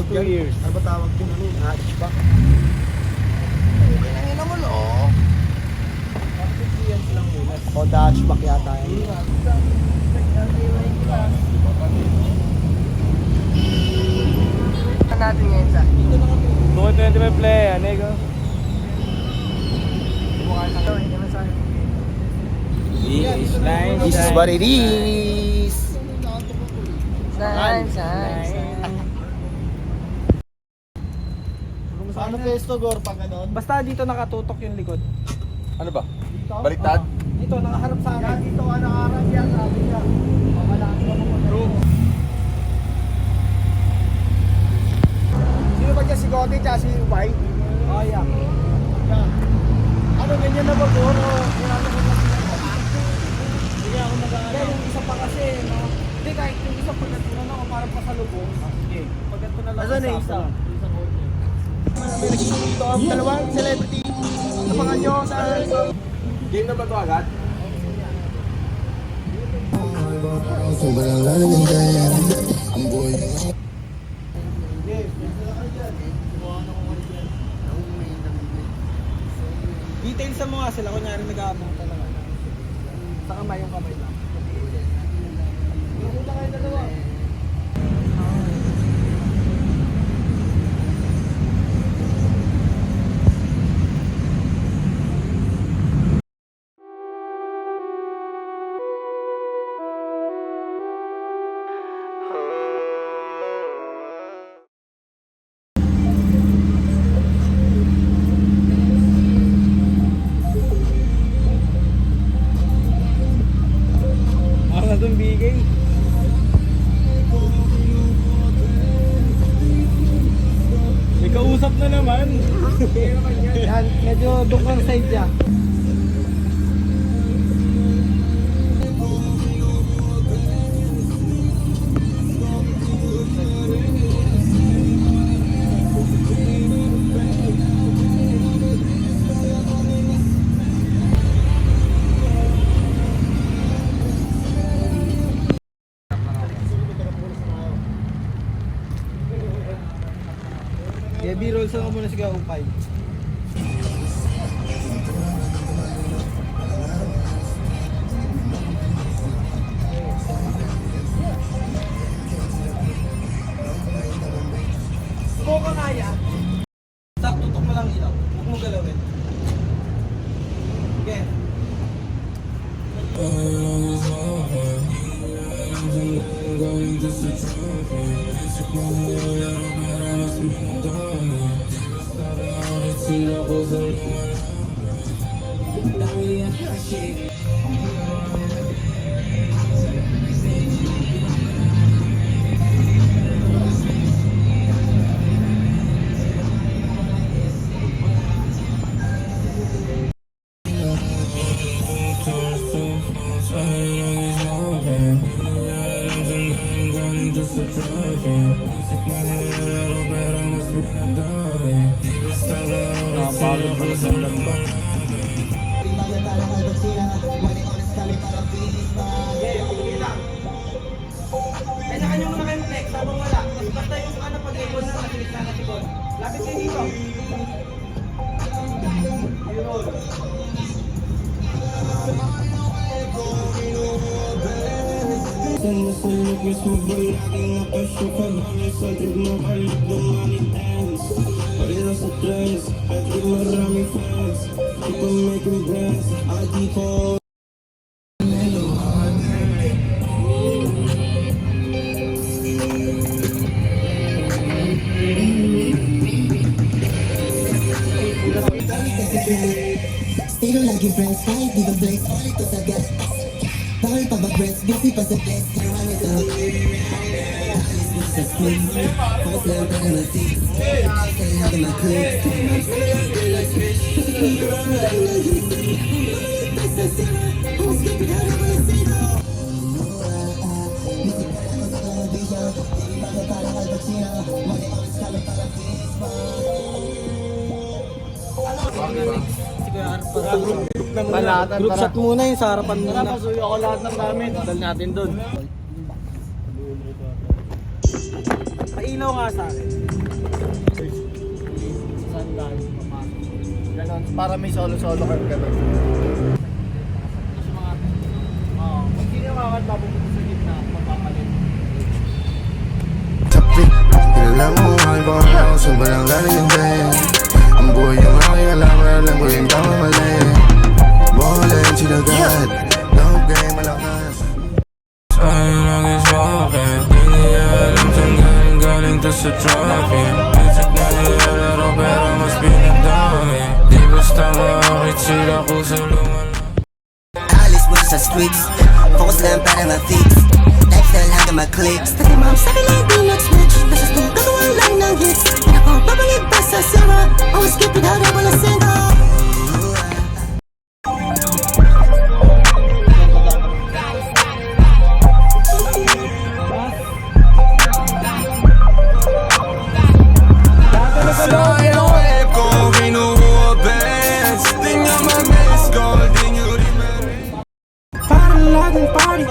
2 years. Ano ba tawag din ano? Hatchback. Kinangin mo no. Honda hatchback yata yun. Ano natin ngayon sa? 225 play, anego. This is what it is. Nice. Ano pesto, Gor, pag ganon? Basta dito nakatutok yung likod. Ano ba? Baliktad? Dito, nakaharap sa akin. Dito ka nakaharap yan, sabi niya. Mamalaki ka mo. Sino ba dyan, si Gotti tsaka si Ubay? Oh, yeah. Ano, ganyan na ba, Gor? O, kailangan ko na sila. Hindi ako Kaya yung isa pa kasi, no? Hindi, kahit yung isa pag natunan ako, parang pasalubong. Sige. Pag ito na lang Nasaan na isa? May nagsusunod ang dalawang celebrity. Napangan nyo sa... Game na ba ito agad? Details sa mga sila, kunyari nag-aabang talaga. Sa kamay yung kamay lang. Nakuta kayo dalawa. Ako na itong bigay. May kausap na naman. Yan, medyo doon kang side niya. Yeah, B-rolls lang muna sige ako 5. Kung ka kaya, tutok mo lang ilaw. Huwag mo galawin. Okay. Napagod mo sa lamba. Kanya-kanya mo na kayong flex habang wala. Basta yung ano pag-ipon na matilis na nasikon. Lapit kayo dito. Pero lagi friends kahit di ba flex all ito sa gas. Bawal pa mag-rest, busy pa sa flex. Ginawa nito alis mo sa spin. Focus lang pa na mag-tip. Kaya natin mag-click. Group shot muna yung sa harapan muna. Pasuyo ako lahat ng gamit. Dal natin doon. Painaw nga sa akin. Sandal, papasok. Ganon, para may solo-solo ka ganon. Sa mga, pag sino yung kakanta, pupunta sa gitna, mapapalit. Tapik, kilala mo ang mahal ko ako, saan ba lang galing yung day? Ang buhay yung aking alam ko yung tama mali. Ballin' sinagat, love game malakas. Sa'yo lang is walking, di niya alam saan galing to sa trophy. Minsan na nilalaro pero mas pinadami. Di basta makakit sila kung sa luman. Alis mo sa streets, focus lang para ma-fix. Lifestyle hanggang ma-clicks. Dati ma'am sabi lang di mag-switch. Basas kung gagawa lang ng hits. Di na ko babalik pa sa zero. Always keep it out of all a single. Sa'yo ko kinuha best. Di nga ma-miss ko, di nyo rin ma-rin. Parang laging party,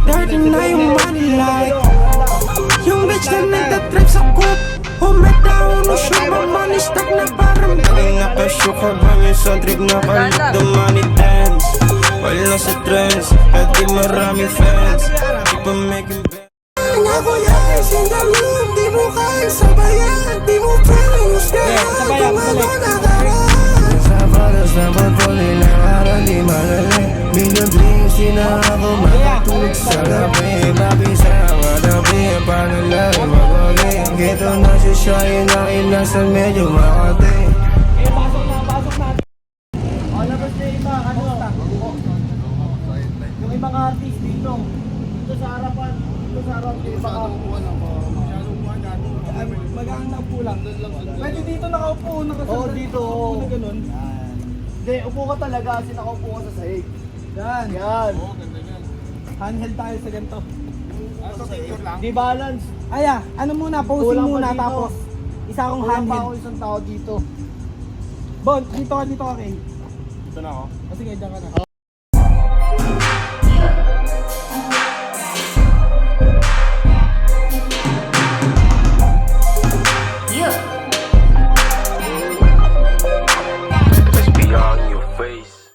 dirty na yung money like. Yung bitch na nagtatrip sa coop. Humetaon mo siya, mamani stuck na parang bagay na pasyo ka bang sa trip na kalit the money dance. While nasa trends, at di maraming fans. Keep on making bands. Ako yan, sindalong, di mo kain sa bayan. Di mo friends, kaya kung ano nakaraan. Sa balas na pagpuli ng araw, di malali. Million dreams, di na ako makatulog sa gabi. Mapisa ang adabi, paano lang magwagi. Gito na si Shai, nakilasan medyo makati. Pasok na. O, labas na yung iba, ano? Yung ibang artist dito. Dito sa harapan. Dito sa harapan. Yung ibang Magaan na upo lang. Pwede dito nakaupo. Oo, dito. Ganun. Hindi, upo ka talaga kasi nakaupo ka sa sahig. Yan. Yan. Handheld tayo sa ganito. Di balance. Aya, ano muna, posing Kulang pa muna dito. tapos isa akong Kulang pa handheld. ako isang tao dito. Bon, dito ka, Ken. Ito na ako. O sige, dyan ka na. Beyond your face.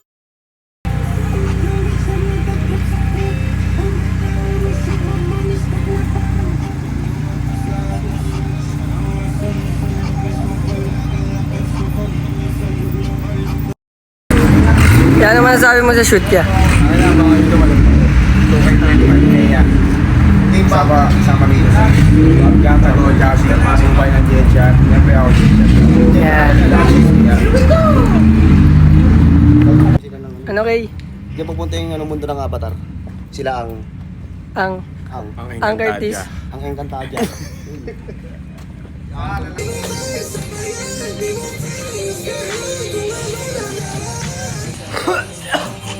Ano naman sabi mo sa shoot ka? Sama nito sa Gata ko, Jasper, masing pa ng Jetchat. Siyempre ako Yan. Ano kay? Diyan pupunta yung mundo ng Avatar. Sila ang Ang Curtis. Encantadia.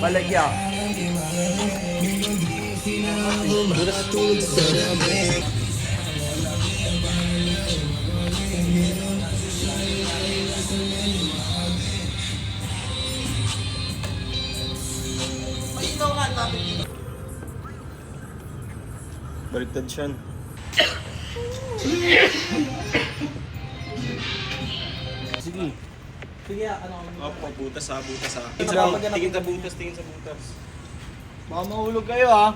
Balagya. Baliktad siya. Sige, ano. Opo, butas ha. Tingin sa butas. Baka mahulog kayo ha.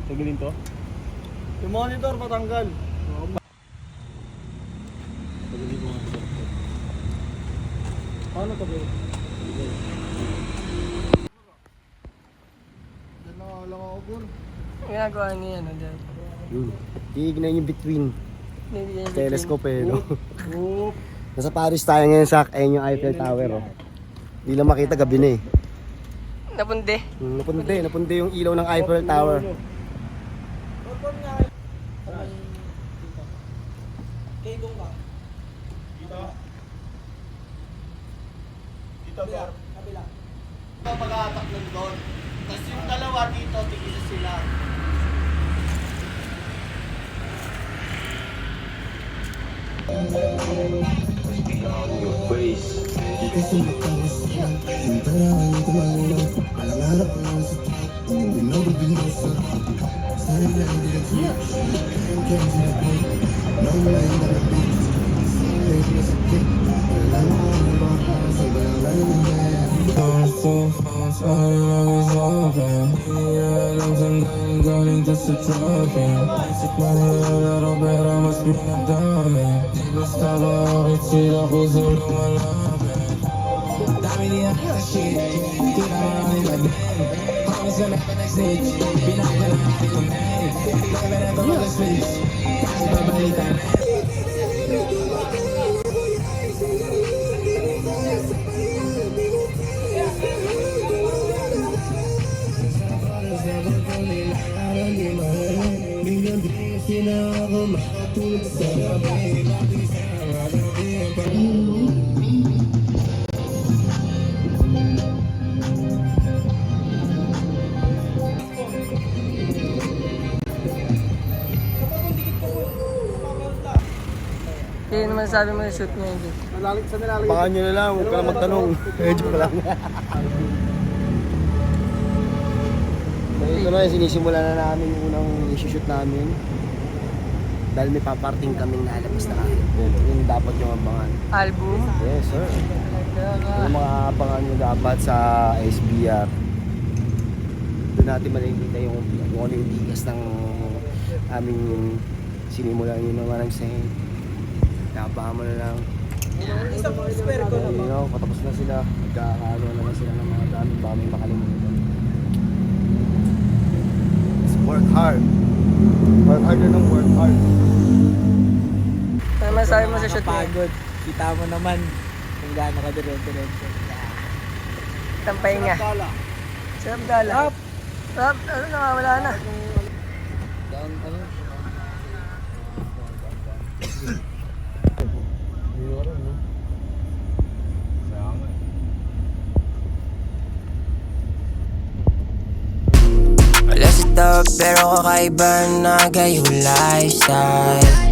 Tagilin to? Yung monitor patanggal. Paano to, bro? Diyan lang ako gun. Ginagawa niya ano dyan. Tignan yung between. Hindi niya Telescope eh, no? Nasa Paris tayo ngayon, Sak. Ayun yung Eiffel Tower, oh. Hindi lang makita, gabi na eh. Napunde. Napunde yung ilaw ng Eiffel Tower. Kay Dong ka. Dito, Bor. Kabila. Ito mag-aatak nun doon. Tapos yung dalawa dito, tigisa sila. Kasi matawas na yung paraan ko malinaw. Walang harap lang sa tao. Binabagin sa sana lang hindi nag-switch. Kaya kaya sinabot. Nawala yung nalapit. Sanay na sakit. Wala na ako ng baka. Sa walang layo ng gaya. Kaya naman sabi mo yung shoot niya hindi. Baka nyo na lang, huwag ka na magtanong. Joke lang. Ito na yung sinisimula na namin yung unang isi-shoot namin. Dahil may paparting kaming nalabas na kami. Yun dapat yung abangan. Album. Yes, sir. Yung mga abangan nyo dapat sa SBR. Doon natin makikita yung ano yung bigas ng aming sinimula nyo naman ang saying. Naabangan mo na lang. Isang square ko You know, patapos na sila. Magkakaano naman sila ng mga dami. Baka may makalimutan. Let's work hard. Work hard na work hard. Ano masabi mo sa shoot niya? Pagod. Kita mo naman kung gaano ka diretso. Tampay nga. Sarap gala. Sarap. Ano nakawala na. Wala sa tao pero kakaiba na gayong lifestyle.